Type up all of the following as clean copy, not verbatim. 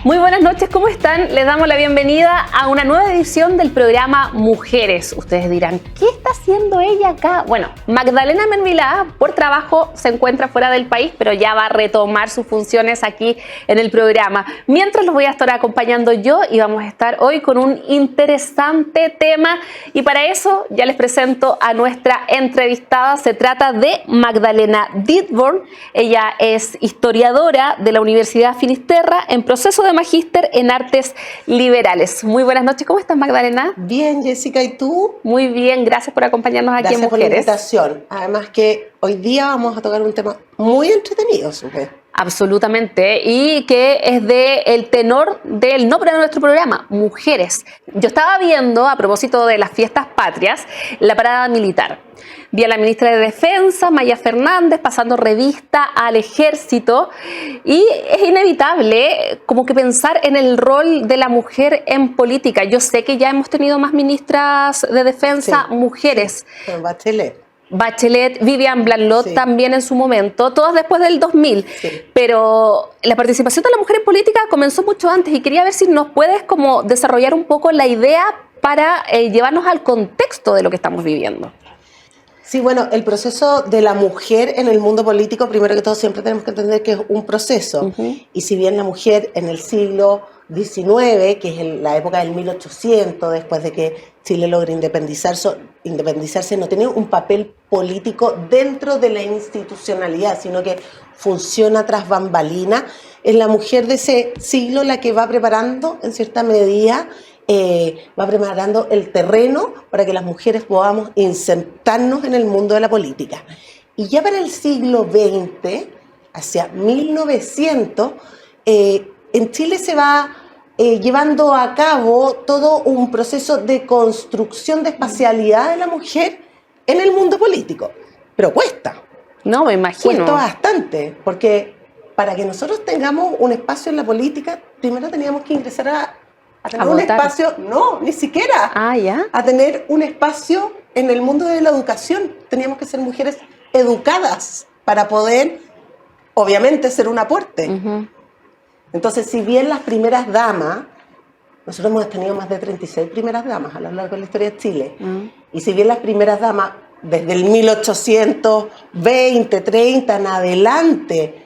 Muy buenas noches, ¿cómo están? Les damos la bienvenida a una nueva edición del programa Mujeres. Ustedes dirán, ¿qué está haciendo ella acá? Bueno, Magdalena Menvilá, por trabajo, se encuentra fuera del país, pero ya va a retomar sus funciones aquí en el programa. Mientras los voy a estar acompañando yo y vamos a estar hoy con un interesante tema. Y para eso ya les presento a nuestra entrevistada. Se trata de Magdalena Dittborn. Ella es historiadora de la Universidad Finisterra en proceso de magíster en artes liberales. Muy buenas noches, ¿cómo estás, Magdalena? Bien, Jessica, ¿y tú? Muy bien, gracias por acompañarnos aquí en Mujeres. Gracias por la invitación. Además que hoy día vamos a tocar un tema muy entretenido, supe. Absolutamente, y que es el tenor del nombre de nuestro programa, Mujeres. Yo estaba viendo, a propósito de las fiestas patrias, la parada militar. Vi a la ministra de Defensa, Maya Fernández, pasando revista al ejército, y es inevitable como que pensar en el rol de la mujer en política. Yo sé que ya hemos tenido más ministras de defensa, sí, mujeres. Sí, Bachelet, Vivian Blanlot, sí, también en su momento, todas después del 2000, sí, pero la participación de la mujer en política comenzó mucho antes y quería ver si nos puedes como desarrollar un poco la idea para llevarnos al contexto de lo que estamos viviendo. Sí, bueno, el proceso de la mujer en el mundo político, primero que todo, siempre tenemos que entender que es un proceso. Y si bien la mujer en el siglo XIX, que es la época del 1800, después de que Chile logra independizarse, no tenía un papel político dentro de la institucionalidad, sino que funciona tras bambalina, es la mujer de ese siglo la que va preparando, en cierta medida, va preparando el terreno para que las mujeres podamos insertarnos en el mundo de la política. Y ya para el siglo XX, hacia 1900, en Chile se va llevando a cabo todo un proceso de construcción de espacialidad de la mujer en el mundo político. Pero cuesta. No, me imagino. Cuesta bastante, porque para que nosotros tengamos un espacio en la política, primero teníamos que ingresar a tener un espacio, no, ni siquiera, a tener un espacio en el mundo de la educación. Teníamos que ser mujeres educadas para poder, obviamente, ser un aporte. Entonces, si bien las primeras damas, nosotros hemos tenido más de 36 primeras damas a lo largo de la historia de Chile, y si bien las primeras damas, desde el 1820, 30 en adelante,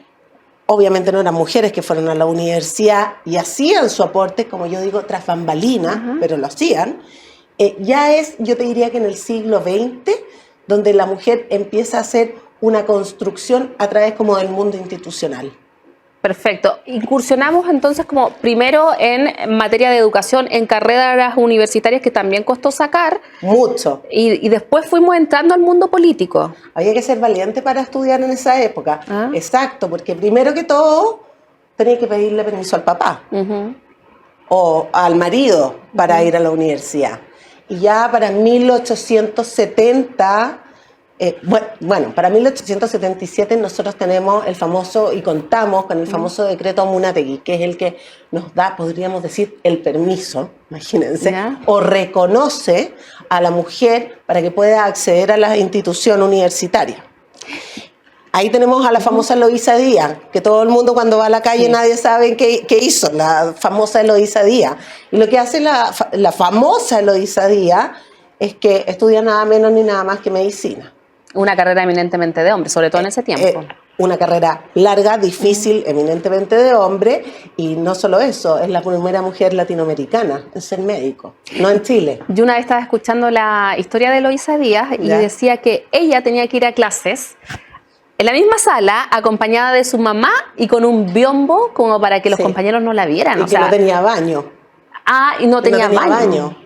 obviamente no eran mujeres que fueron a la universidad y hacían su aporte, como yo digo, tras bambalinas, pero lo hacían. Ya es, yo te diría que en el siglo XX, donde la mujer empieza a hacer una construcción a través como del mundo institucional. Perfecto. Incursionamos entonces como primero en materia de educación, en carreras universitarias que también costó sacar. Mucho. Y después fuimos entrando al mundo político. Había que ser valiente para estudiar en esa época. Exacto, porque primero que todo tenía que pedirle permiso al papá o al marido para ir a la universidad. Y ya para 1870... para 1877 nosotros tenemos el famoso, y contamos con el famoso decreto Munategui, que es el que nos da, podríamos decir, el permiso, imagínense, o reconoce a la mujer para que pueda acceder a la institución universitaria. Ahí tenemos a la famosa Eloísa Díaz, que todo el mundo cuando va a la calle nadie sabe qué hizo, la famosa Eloísa Díaz. Y lo que hace la famosa Eloísa Díaz es que estudia nada menos ni nada más que medicina. Una carrera eminentemente de hombre, sobre todo en ese tiempo. Una carrera larga, difícil, eminentemente de hombre, y no solo eso, es la primera mujer latinoamericana en ser médico, no en Chile. Yo una vez estaba escuchando la historia de Eloísa Díaz y decía que ella tenía que ir a clases en la misma sala, acompañada de su mamá y con un biombo como para que los compañeros no la vieran. Y que no tenía baño. Y no tenía baño.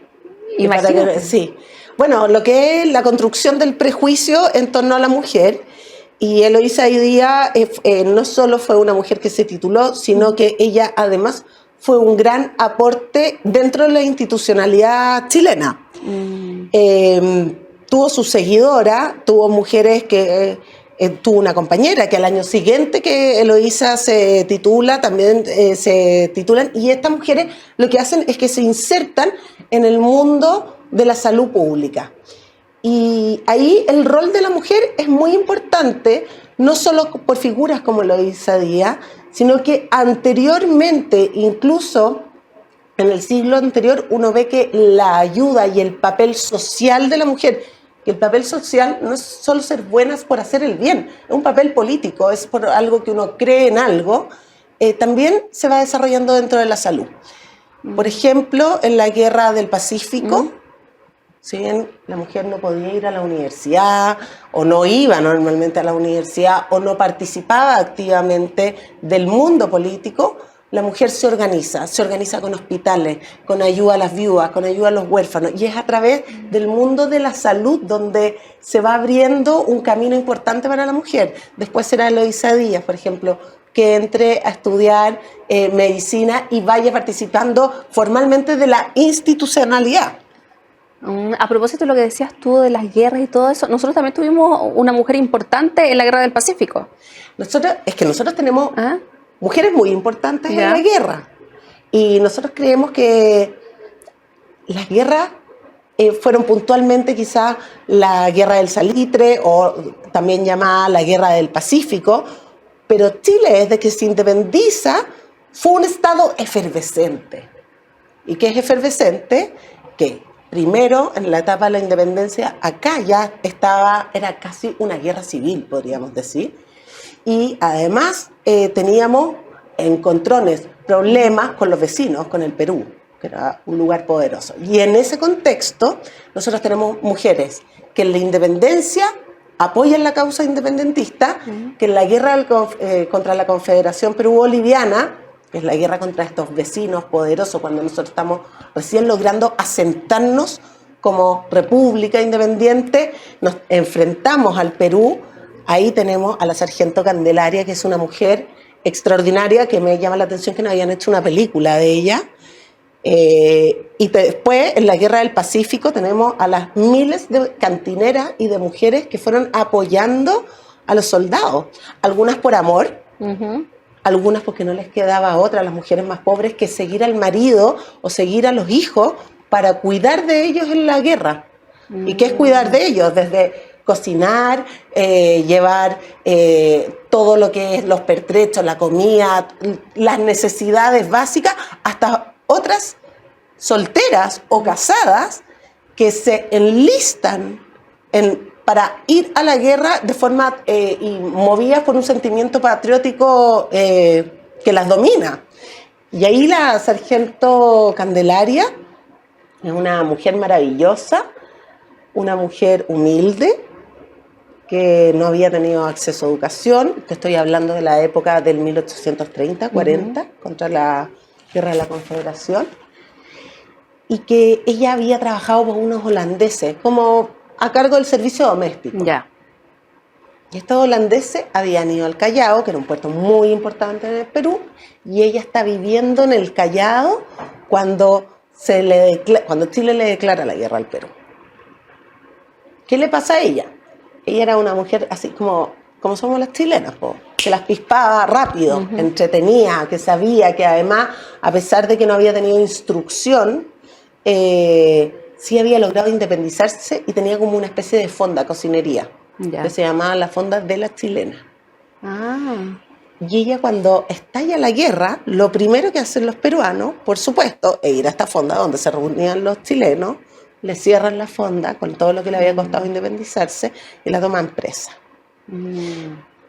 Imagínate. Sí. Bueno, lo que es la construcción del prejuicio en torno a la mujer, y Eloísa Díaz no solo fue una mujer que se tituló, sino que ella además fue un gran aporte dentro de la institucionalidad chilena. Tuvo su seguidora, tuvo mujeres que... tuvo una compañera que al año siguiente que Eloísa se titula, también se titulan, y estas mujeres lo que hacen es que se insertan en el mundo de la salud pública. Y ahí el rol de la mujer es muy importante, no solo por figuras como Eloísa Díaz, sino que anteriormente, incluso en el siglo anterior, uno ve que la ayuda y el papel social de la mujer, que el papel social no es solo ser buenas por hacer el bien, es un papel político, es por algo que uno cree en algo, también se va desarrollando dentro de la salud. Por ejemplo, en la Guerra del Pacífico, si bien la mujer no podía ir a la universidad, o no iba normalmente a la universidad, o no participaba activamente del mundo político, la mujer se organiza con hospitales, con ayuda a las viudas, con ayuda a los huérfanos, y es a través del mundo de la salud donde se va abriendo un camino importante para la mujer. Después será Eloísa Díaz, por ejemplo, que entre a estudiar medicina y vaya participando formalmente de la institucionalidad. A propósito de lo que decías tú de las guerras y todo eso, nosotros también tuvimos una mujer importante en la Guerra del Pacífico. Nosotros tenemos mujeres muy importantes en la guerra. Y nosotros creemos que las guerras fueron puntualmente quizás la Guerra del Salitre, o también llamada la Guerra del Pacífico, pero Chile, desde que se independiza, fue un estado efervescente. ¿Y qué es efervescente? Que primero, en la etapa de la independencia, acá ya era casi una guerra civil, podríamos decir. Y además teníamos encontrones, problemas con los vecinos, con el Perú, que era un lugar poderoso. Y en ese contexto, nosotros tenemos mujeres que en la independencia apoyan la causa independentista, que en la guerra contra la Confederación Perú-Boliviana, que es la guerra contra estos vecinos poderosos, cuando nosotros estamos recién logrando asentarnos como república independiente, nos enfrentamos al Perú. Ahí tenemos a la sargento Candelaria, que es una mujer extraordinaria, que me llama la atención que no habían hecho una película de ella. Y después, en la Guerra del Pacífico, tenemos a las miles de cantineras y de mujeres que fueron apoyando a los soldados. Algunas por amor, algunas porque no les quedaba otra, a las mujeres más pobres, que seguir al marido o seguir a los hijos para cuidar de ellos en la guerra. ¿Y qué es cuidar de ellos? Desde cocinar, llevar todo lo que es los pertrechos, la comida, las necesidades básicas, hasta otras solteras o casadas que se enlistan para ir a la guerra de forma y movidas por un sentimiento patriótico que las domina. Y ahí la sargento Candelaria es una mujer maravillosa, una mujer humilde, que no había tenido acceso a educación. Te estoy hablando de la época del 1830, 40, contra la Guerra de la Confederación, y que ella había trabajado con unos holandeses como a cargo del servicio doméstico. Y estos holandeses habían ido al Callao, que era un puerto muy importante en el Perú, y ella está viviendo en el Callao cuando Chile le declara la guerra al Perú. ¿Qué le pasa a ella? Ella era una mujer así como somos las chilenas, que las pispaba rápido, entretenía, que sabía que además, a pesar de que no había tenido instrucción, sí había logrado independizarse y tenía como una especie de fonda, cocinería, que se llamaba la fonda de las chilenas. Y ella, cuando estalla la guerra, lo primero que hacen los peruanos, por supuesto, es ir a esta fonda donde se reunían los chilenos, le cierran la fonda con todo lo que le había costado independizarse y la toman presa.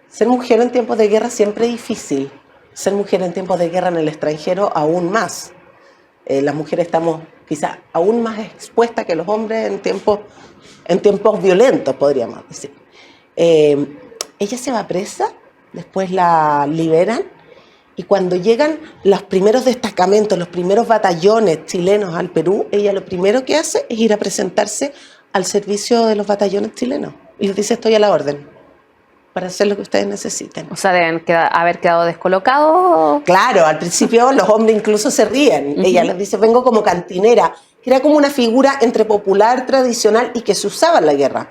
Ser mujer en tiempos de guerra siempre es difícil. Ser mujer en tiempos de guerra en el extranjero aún más. Las mujeres estamos quizás aún más expuestas que los hombres en tiempos violentos, podríamos decir. Ella se va presa, después la liberan, y cuando llegan los primeros destacamentos, los primeros batallones chilenos al Perú, ella lo primero que hace es ir a presentarse al servicio de los batallones chilenos. Y les dice: estoy a la orden para hacer lo que ustedes necesiten. O sea, deben haber quedado descolocados. Claro, al principio los hombres incluso se ríen. Ella les dice: vengo como cantinera, que era como una figura entre popular, tradicional y que se usaba en la guerra.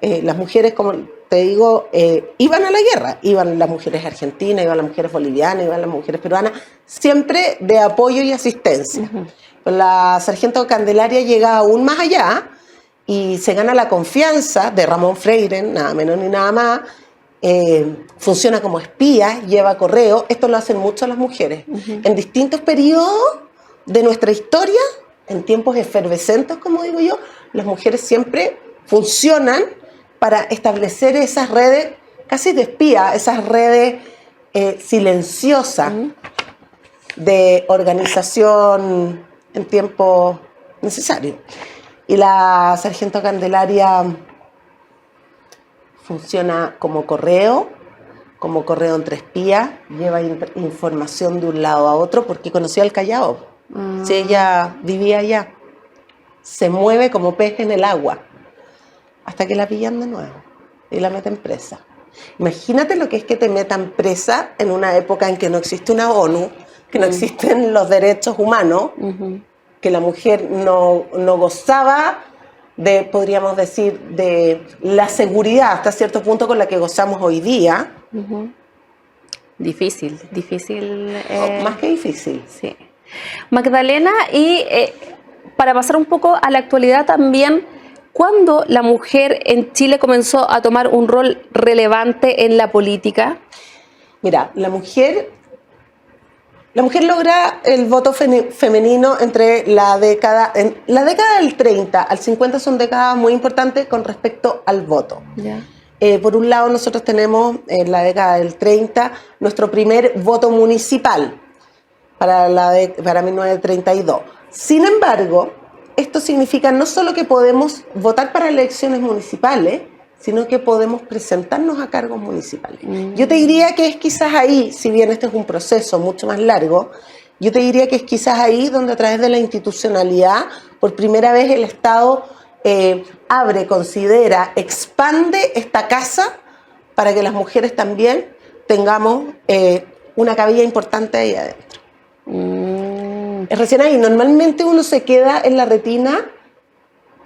Las mujeres, como te digo, iban a la guerra, iban las mujeres argentinas, iban las mujeres bolivianas, iban las mujeres peruanas, siempre de apoyo y asistencia. La sargento Candelaria llega aún más allá y se gana la confianza de Ramón Freire, nada menos ni nada más, funciona como espía, lleva correo. Esto lo hacen mucho las mujeres. En distintos periodos de nuestra historia, en tiempos efervescentes, como digo yo, las mujeres siempre funcionan para establecer esas redes casi de espía, esas redes silenciosas de organización en tiempo necesario. Y la sargento Candelaria funciona como correo entre espías, lleva información de un lado a otro, porque conocía el Callao. Si ella vivía allá, se mueve como pez en el agua, hasta que la pillan de nuevo y la meten presa. Imagínate lo que es que te metan presa en una época en que no existe una ONU, que no existen los derechos humanos, que la mujer no gozaba de, podríamos decir, de la seguridad hasta cierto punto con la que gozamos hoy día. Difícil. Más que difícil. Sí. Magdalena, y para pasar un poco a la actualidad también, ¿cuándo la mujer en Chile comenzó a tomar un rol relevante en la política? Mira, la mujer logra el voto femenino entre la década del 30 al 50, son décadas muy importantes con respecto al voto. Ya. Por un lado, nosotros tenemos en la década del 30 nuestro primer voto municipal para 1932. Sin embargo, esto significa no solo que podemos votar para elecciones municipales, sino que podemos presentarnos a cargos municipales. Yo te diría que es quizás ahí, si bien este es un proceso mucho más largo, yo te diría que es quizás ahí donde a través de la institucionalidad, por primera vez el Estado abre, considera, expande esta casa para que las mujeres también tengamos una cabida importante ahí adentro. Es recién ahí. Normalmente uno se queda en la retina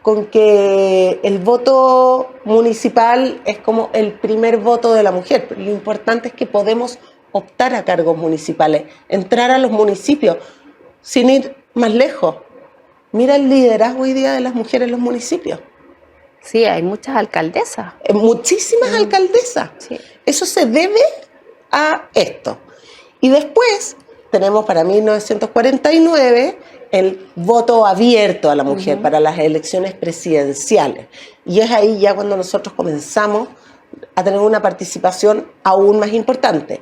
con que el voto municipal es como el primer voto de la mujer, pero lo importante es que podemos optar a cargos municipales, entrar a los municipios, sin ir más lejos. Mira el liderazgo hoy día de las mujeres en los municipios. Sí, hay muchas alcaldesas. Muchísimas alcaldesas. Sí. Eso se debe a esto. Y después tenemos para 1949 el voto abierto a la mujer para las elecciones presidenciales. Y es ahí ya cuando nosotros comenzamos a tener una participación aún más importante.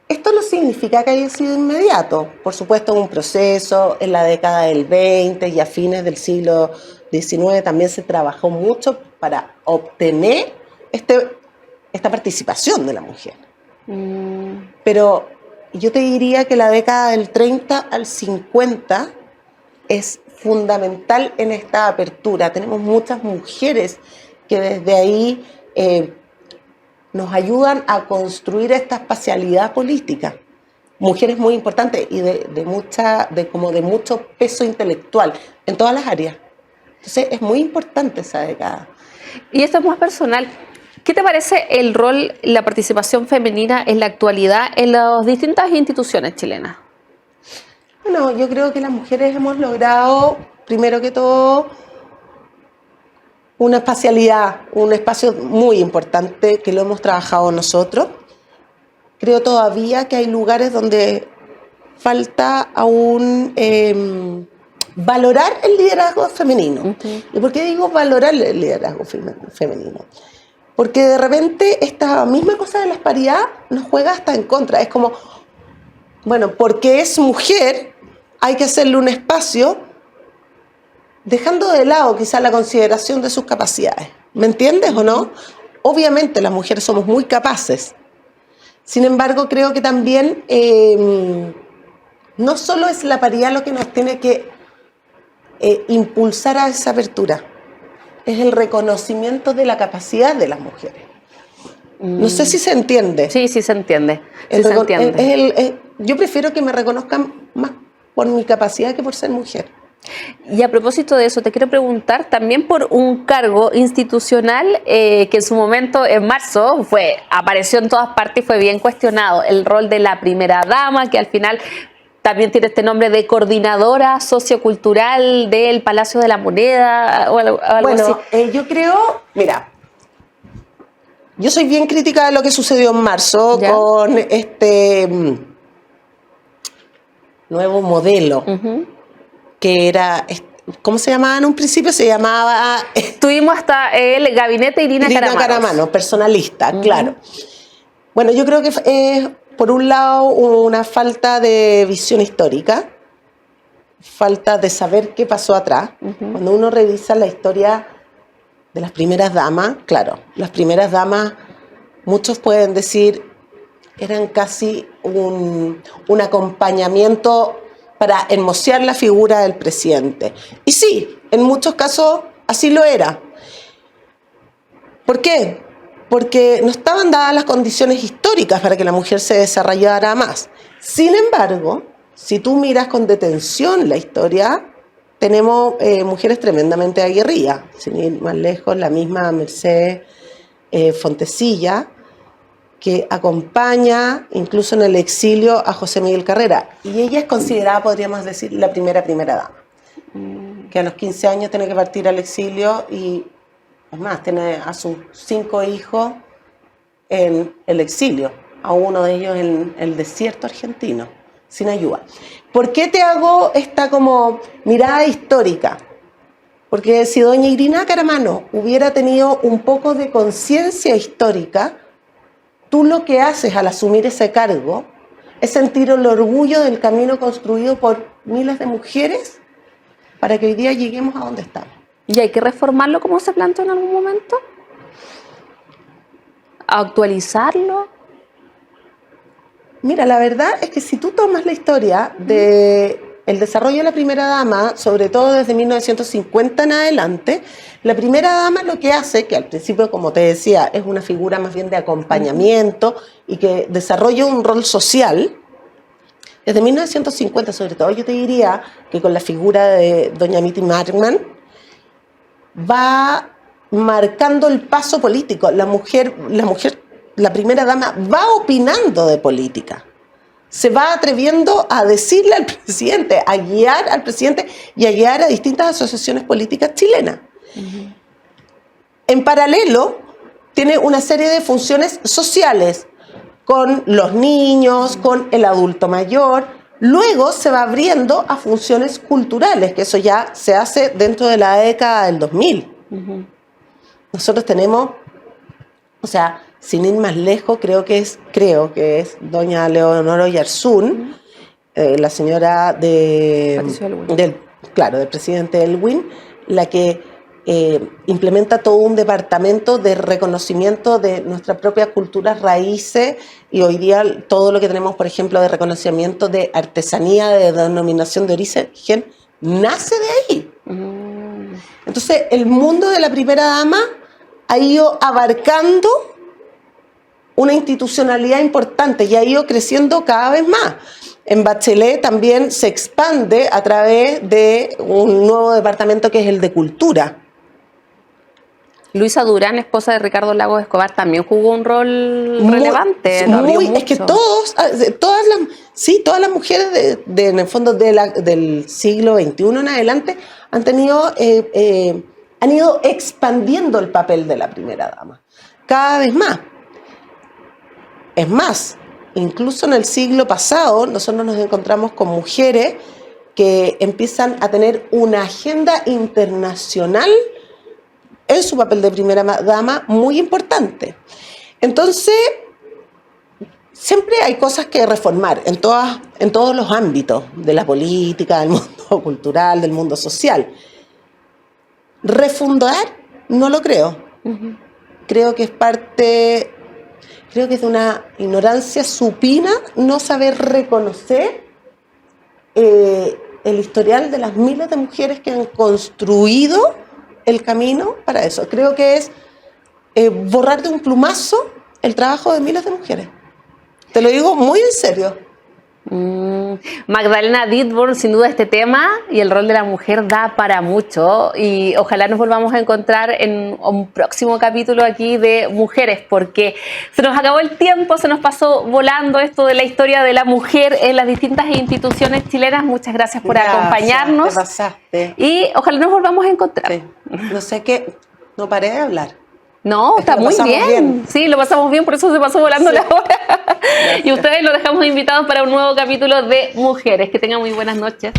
Esto no significa que haya sido inmediato. Por supuesto, un proceso en la década del 20 y a fines del siglo XIX también se trabajó mucho para obtener esta participación de la mujer. Pero yo te diría que la década del 30 al 50 es fundamental en esta apertura. Tenemos muchas mujeres que desde ahí nos ayudan a construir esta espacialidad política. Mujeres muy importantes y de mucho peso intelectual en todas las áreas. Entonces es muy importante esa década. Y esto es más personal. ¿Qué te parece el rol, la participación femenina en la actualidad en las distintas instituciones chilenas? Bueno, yo creo que las mujeres hemos logrado, primero que todo, una espacialidad, un espacio muy importante que lo hemos trabajado nosotros. Creo todavía que hay lugares donde falta aún valorar el liderazgo femenino. ¿Y por qué digo valorar el liderazgo femenino? Porque de repente esta misma cosa de la paridad nos juega hasta en contra. Es como, bueno, porque es mujer, hay que hacerle un espacio dejando de lado quizá la consideración de sus capacidades. ¿Me entiendes o no? Obviamente las mujeres somos muy capaces. Sin embargo, creo que también no solo es la paridad lo que nos tiene que impulsar a esa apertura. Es el reconocimiento de la capacidad de las mujeres. No sé si se entiende. Sí, sí se entiende. Yo prefiero que me reconozcan más por mi capacidad que por ser mujer. Y a propósito de eso, te quiero preguntar también por un cargo institucional que en su momento, en marzo, apareció en todas partes y fue bien cuestionado. El rol de la primera dama, que al final también tiene este nombre de coordinadora sociocultural del Palacio de la Moneda o algo así. Yo creo, mira, Yo soy bien crítica de lo que sucedió en marzo ¿Ya? con este nuevo modelo que era, ¿cómo se llamaba en un principio? Se llamaba Tuvimos hasta el gabinete Irina Caramanos. personalista, claro. Bueno, yo creo que es, por un lado, una falta de visión histórica, falta de saber qué pasó atrás. Cuando uno revisa la historia de las primeras damas, claro, las primeras damas, muchos pueden decir, eran casi un acompañamiento para hermosear la figura del presidente. Y sí, en muchos casos así lo era. ¿Por qué? Porque no estaban dadas las condiciones históricas para que la mujer se desarrollara más. Sin embargo, si tú miras con detención la historia, tenemos mujeres tremendamente aguerridas. Sin ir más lejos, la misma Mercedes Fontecilla, que acompaña incluso en el exilio a José Miguel Carrera. Y ella es considerada, podríamos decir, la primera dama. Que a los 15 años tiene que partir al exilio y, es más, tiene a sus 5 hijos en el exilio, a uno de ellos en el desierto argentino, sin ayuda. ¿Por qué te hago esta como mirada histórica? Porque si doña Irina Caramanos hubiera tenido un poco de conciencia histórica, tú lo que haces al asumir ese cargo es sentir el orgullo del camino construido por miles de mujeres para que hoy día lleguemos a donde estamos. ¿Y hay que reformarlo como se planteó en algún momento? ¿Actualizarlo? Mira, la verdad es que si tú tomas la historia del desarrollo de la primera dama, sobre todo desde 1950 en adelante, la primera dama lo que hace, que al principio, como te decía, es una figura más bien de acompañamiento y que desarrolla un rol social, desde 1950 sobre todo, yo te diría que con la figura de doña Mitty Markman va marcando el paso político. La primera dama va opinando de política. Se va atreviendo a decirle al presidente, a guiar al presidente y a guiar a distintas asociaciones políticas chilenas. En paralelo, tiene una serie de funciones sociales con los niños, con el adulto mayor. Luego se va abriendo a funciones culturales, que eso ya se hace dentro de la década del 2000. Nosotros tenemos, o sea, sin ir más lejos, creo que es doña Leonora Oyarzún, la señora del presidente Elwin, la que implementa todo un departamento de reconocimiento de nuestras propias culturas raíces y hoy día todo lo que tenemos, por ejemplo, de reconocimiento de artesanía, de denominación de origen, nace de ahí. Entonces, el mundo de la primera dama ha ido abarcando una institucionalidad importante y ha ido creciendo cada vez más. En Bachelet también se expande a través de un nuevo departamento que es el de Cultura. Luisa Durán, esposa de Ricardo Lagos Escobar, también jugó un rol relevante. Es que todas las mujeres en el fondo del siglo XXI en adelante han ido expandiendo el papel de la primera dama cada vez más. Es más, incluso en el siglo pasado nosotros nos encontramos con mujeres que empiezan a tener una agenda internacional en su papel de primera dama muy importante. Entonces, siempre hay cosas que reformar en todos los ámbitos de la política, del mundo cultural, del mundo social. Refundar, no lo creo. Creo que es de una ignorancia supina no saber reconocer el historial de las miles de mujeres que han construido el camino para eso. Creo que es borrar de un plumazo el trabajo de miles de mujeres. Te lo digo muy en serio. Magdalena Dittborn, sin duda este tema y el rol de la mujer da para mucho y ojalá nos volvamos a encontrar en un próximo capítulo aquí de Mujeres, porque se nos acabó el tiempo, se nos pasó volando esto de la historia de la mujer en las distintas instituciones chilenas. Muchas gracias por acompañarnos. Te pasaste. Y ojalá nos volvamos a encontrar. Sí. No sé qué, no paré de hablar. No, está muy bien. Sí, lo pasamos bien, por eso se pasó volando la hora. Y ustedes los dejamos invitados para un nuevo capítulo de Mujeres. Que tengan muy buenas noches.